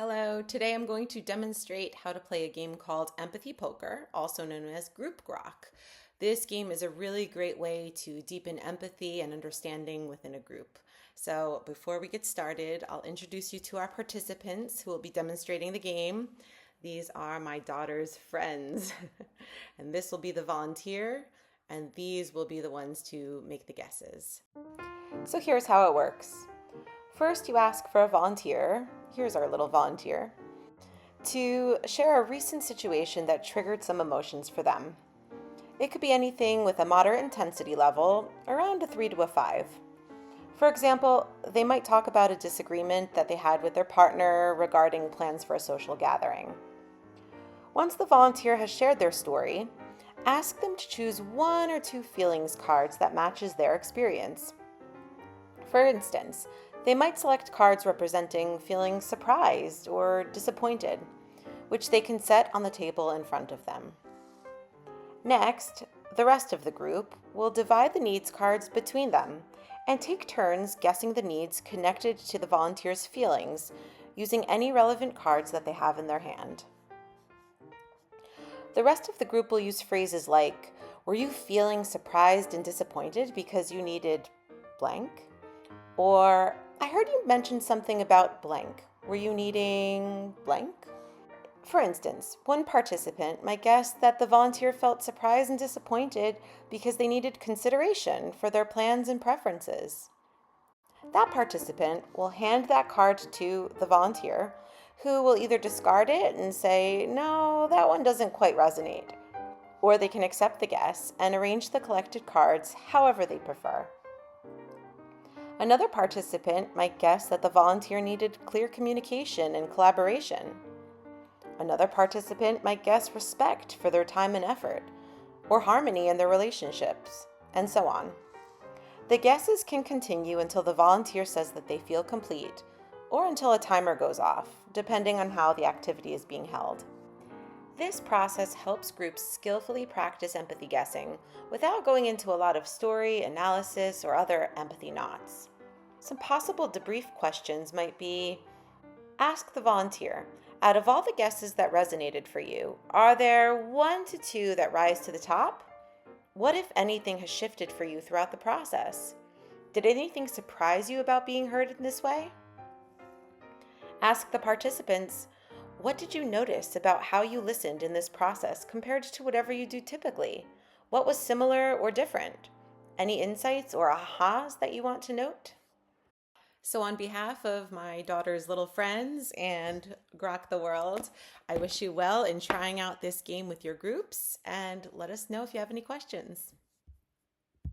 Hello, today I'm going to demonstrate how to play a game called Empathy Poker, also known as Group Grok. This game is a really great way to deepen empathy and understanding within a group. So before we get started, I'll introduce you to our participants who will be demonstrating the game. These are my daughter's friends, and this will be the volunteer, and these will be the ones to make the guesses. So here's how it works. First, you ask for a volunteer. Here's our little volunteer, to share a recent situation that triggered some emotions for them. It could be anything with a moderate intensity level, around a 3 to a 5. For example, they might talk about a disagreement that they had with their partner regarding plans for a social gathering. Once the volunteer has shared their story, ask them to choose 1 or 2 feelings cards that matches their experience. For instance, they might select cards representing feeling surprised or disappointed, which they can set on the table in front of them. Next, the rest of the group will divide the needs cards between them and take turns guessing the needs connected to the volunteer's feelings using any relevant cards that they have in their hand. The rest of the group will use phrases like, "Were you feeling surprised and disappointed because you needed blank?" Or, "I heard you mention something about blank. Were you needing blank?" For instance, one participant might guess that the volunteer felt surprised and disappointed because they needed consideration for their plans and preferences. That participant will hand that card to the volunteer, who will either discard it and say, "No, that one doesn't quite resonate," or they can accept the guess and arrange the collected cards however they prefer. Another participant might guess that the volunteer needed clear communication and collaboration. Another participant might guess respect for their time and effort, or harmony in their relationships, and so on. The guesses can continue until the volunteer says that they feel complete, or until a timer goes off, depending on how the activity is being held. This process helps groups skillfully practice empathy guessing without going into a lot of story, analysis, or other empathy knots. Some possible debrief questions might be, ask the volunteer, out of all the guesses that resonated for you, are there 1 to 2 that rise to the top? What, if anything, has shifted for you throughout the process? Did anything surprise you about being heard in this way? Ask the participants, what did you notice about how you listened in this process compared to whatever you do typically? What was similar or different? Any insights or ahas that you want to note? So on behalf of my daughter's little friends and Grok the World, I wish you well in trying out this game with your groups, and let us know if you have any questions.